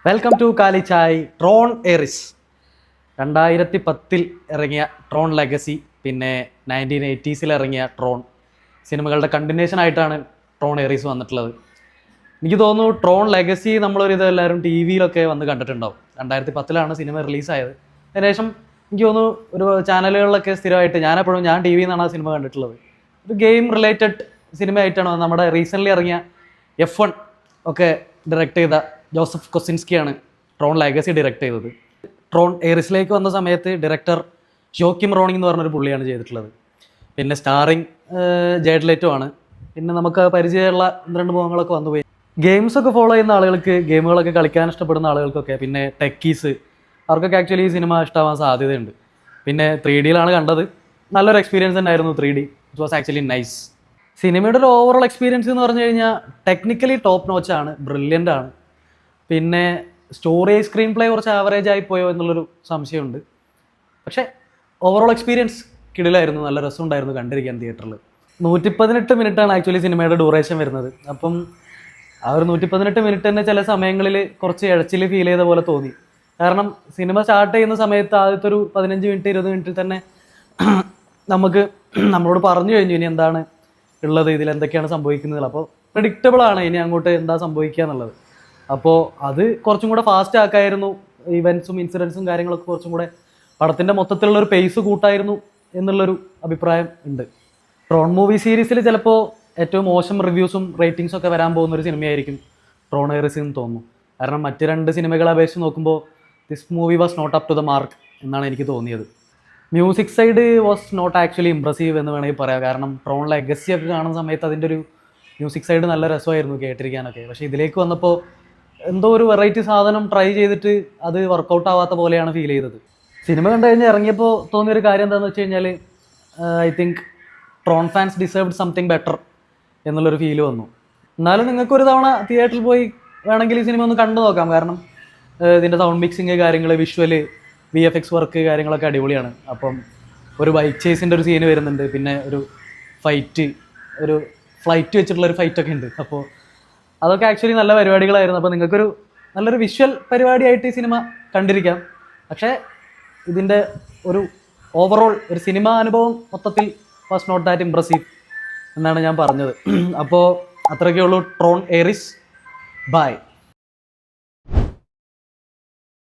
Welcome to കാലി Chai. Tron Airy's 2010 ഇറങ്ങിയ Tron legacy, പിന്നെ 1980s ഇറങ്ങിയ ട്രോൺ സിനിമകളുടെ കണ്ടിന്യൂഷൻ ആയിട്ടാണ് ട്രോൺ എറിസ് വന്നിട്ടുള്ളത്. എനിക്ക് തോന്നുന്നു ട്രോൺ ലെഗസി എല്ലാവരും ടി വിയിലൊക്കെ വന്ന് കണ്ടിട്ടുണ്ടാവും. 2010 സിനിമ റിലീസായത്. അതിനുശേഷം എനിക്ക് തോന്നുന്നു ഒരു ചാനലുകളിലൊക്കെ സ്ഥിരമായിട്ട് ഞാൻ ടി വിയിൽ നിന്നാണ് ആ സിനിമ കണ്ടിട്ടുള്ളത്. ഒരു ഗെയിം റിലേറ്റഡ് സിനിമ ആയിട്ടാണ് നമ്മുടെ റീസെൻ്റ്ലി ഇറങ്ങിയ F1 ഒക്കെ ഡയറക്റ്റ് ചെയ്ത ജോസഫ് കൊസിൻസ്കിയാണ് ട്രോൺ ലെഗസി ഡയറക്റ്റ് ചെയ്തത്. ട്രോൺ എറിസിലേക്ക് വന്ന സമയത്ത് ഡയറക്ടർ യോക്കിം റോണിംഗ് എന്ന് പറഞ്ഞൊരു പുള്ളിയാണ് ചെയ്തിട്ടുള്ളത്. പിന്നെ സ്റ്റാറിങ് ജേഡ് ലെറ്റോ ആണ്. പിന്നെ നമുക്ക് പരിചയമുള്ള 2 മുഖങ്ങളൊക്കെ വന്നുപോയി. ഗെയിംസൊക്കെ ഫോളോ ചെയ്യുന്ന ആളുകൾക്ക്, ഗെയിമുകളൊക്കെ കളിക്കാൻ ഇഷ്ടപ്പെടുന്ന ആളുകൾക്കൊക്കെ, പിന്നെ ടെക്കീസ് അവർക്കൊക്കെ ആക്ച്വലി ഈ സിനിമ ഇഷ്ടമാവാൻ സാധ്യതയുണ്ട്. പിന്നെ 3D കണ്ടത്. നല്ലൊരു എക്സ്പീരിയൻസ് തന്നെയായിരുന്നു 3D. It was actually nice. സിനിമയുടെ ഒരു ഓവറോൾ എക്സ്പീരിയൻസ് എന്ന് പറഞ്ഞു കഴിഞ്ഞാൽ ടെക്നിക്കലി ടോപ്പ് നോച്ചാണ്, ബ്രില്യൻ്റ് ആണ്. പിന്നെ സ്റ്റോറി സ്ക്രീൻ പ്ലേ കുറച്ച് ആവറേജ് ആയി പോയോ എന്നുള്ളൊരു സംശയമുണ്ട്. പക്ഷേ ഓവറോൾ എക്സ്പീരിയൻസ് കിടിലായിരുന്നു. നല്ല രസമുണ്ടായിരുന്നു കണ്ടിരിക്കാൻ തിയേറ്ററിൽ. 118 മിനിറ്റാണ് ആക്ച്വലി സിനിമയുടെ ഡ്യൂറേഷൻ വരുന്നത്. അപ്പം ആ ഒരു 118 മിനിറ്റ് തന്നെ ചില സമയങ്ങളിൽ കുറച്ച് ഇഴച്ചിൽ ഫീൽ ചെയ്ത പോലെ തോന്നി. കാരണം സിനിമ സ്റ്റാർട്ട് ചെയ്യുന്ന സമയത്ത് ആദ്യത്തെ ഒരു 15 മിനിറ്റ് 20 മിനിറ്റിൽ തന്നെ നമ്മളോട് പറഞ്ഞു കഴിഞ്ഞു ഇനി എന്താണ് ഉള്ളത്, ഇതിൽ എന്തൊക്കെയാണ് സംഭവിക്കുന്നത്. അപ്പോൾ പ്രെഡിക്റ്റബിൾ ആണ് ഇനി അങ്ങോട്ട് എന്താ സംഭവിക്കുക എന്നുള്ളത്. അപ്പോൾ അത് കുറച്ചും കൂടെ ഫാസ്റ്റ് ആക്കായിരുന്നു. ഇവൻസും ഇൻസിഡൻസും കാര്യങ്ങളൊക്കെ കുറച്ചും കൂടെ പടത്തിൻ്റെ മൊത്തത്തിലുള്ളൊരു പേസ് കൂട്ടായിരുന്നു എന്നുള്ളൊരു അഭിപ്രായം ഉണ്ട്. ട്രോൺ മൂവി സീരീസിൽ ചിലപ്പോൾ ഏറ്റവും മോശം റിവ്യൂസും റേറ്റിംഗ്സും ഒക്കെ വരാൻ പോകുന്നൊരു സിനിമയായിരിക്കും ട്രോൺ എറിസ് എന്ന് തോന്നുന്നു. കാരണം മറ്റ് 2 സിനിമകളെ അപേക്ഷിച്ച് നോക്കുമ്പോൾ this movie was not up to the mark എന്നാണ് എനിക്ക് തോന്നിയത്. Music side was not actually impressive എന്ന് വേണമെങ്കിൽ പറയാം. കാരണം ട്രോൺ ലെഗസി ഒക്കെ കാണുന്ന സമയത്ത് അതിൻ്റെ ഒരു മ്യൂസിക് സൈഡ് നല്ല രസമായിരുന്നു കേട്ടിരിക്കാനൊക്കെ. പക്ഷേ ഇതിലേക്ക് വന്നപ്പോൾ എന്തോ ഒരു വെറൈറ്റി സാധനം ട്രൈ ചെയ്തിട്ട് അത് വർക്കൗട്ട് ആവാത്ത പോലെയാണ് ഫീൽ ചെയ്തത്. സിനിമ കണ്ടു കഴിഞ്ഞാൽ ഇറങ്ങിയപ്പോൾ തോന്നിയൊരു കാര്യം എന്താണെന്ന് വെച്ച് കഴിഞ്ഞാൽ I think Tron fans deserved something better എന്നുള്ളൊരു ഫീല് വന്നു. എന്നാലും നിങ്ങൾക്കൊരു തവണ തിയേറ്ററിൽ പോയി വേണമെങ്കിൽ ഈ സിനിമ ഒന്ന് കണ്ടു നോക്കാം. കാരണം ഇതിൻ്റെ സൗണ്ട് മിക്സിങ് കാര്യങ്ങൾ, വിഷ്വല്, VFX വർക്ക് കാര്യങ്ങളൊക്കെ അടിപൊളിയാണ്. അപ്പം ഒരു ബൈക്ക് ചേസിൻ്റെ ഒരു സീന് വരുന്നുണ്ട്. പിന്നെ ഒരു ഫ്ലൈറ്റ് വെച്ചിട്ടുള്ളൊരു ഫൈറ്റൊക്കെ ഉണ്ട്. അപ്പോൾ അതൊക്കെ ആക്ച്വലി നല്ല പരിപാടികളായിരുന്നു. അപ്പോൾ നിങ്ങൾക്കൊരു നല്ലൊരു വിഷ്വൽ പരിപാടിയായിട്ട് ഈ സിനിമ കണ്ടിരിക്കാം. പക്ഷേ ഇതിൻ്റെ ഒരു ഓവറോൾ ഒരു സിനിമ അനുഭവം മൊത്തത്തിൽ വാസ് നോട്ട് ദാറ്റ് ഇംപ്രസീവ് എന്നാണ് ഞാൻ പറഞ്ഞത്. അപ്പോൾ അത്രയൊക്കെ ഉള്ളൂ ട്രോൺ എറിസ്. ബൈ.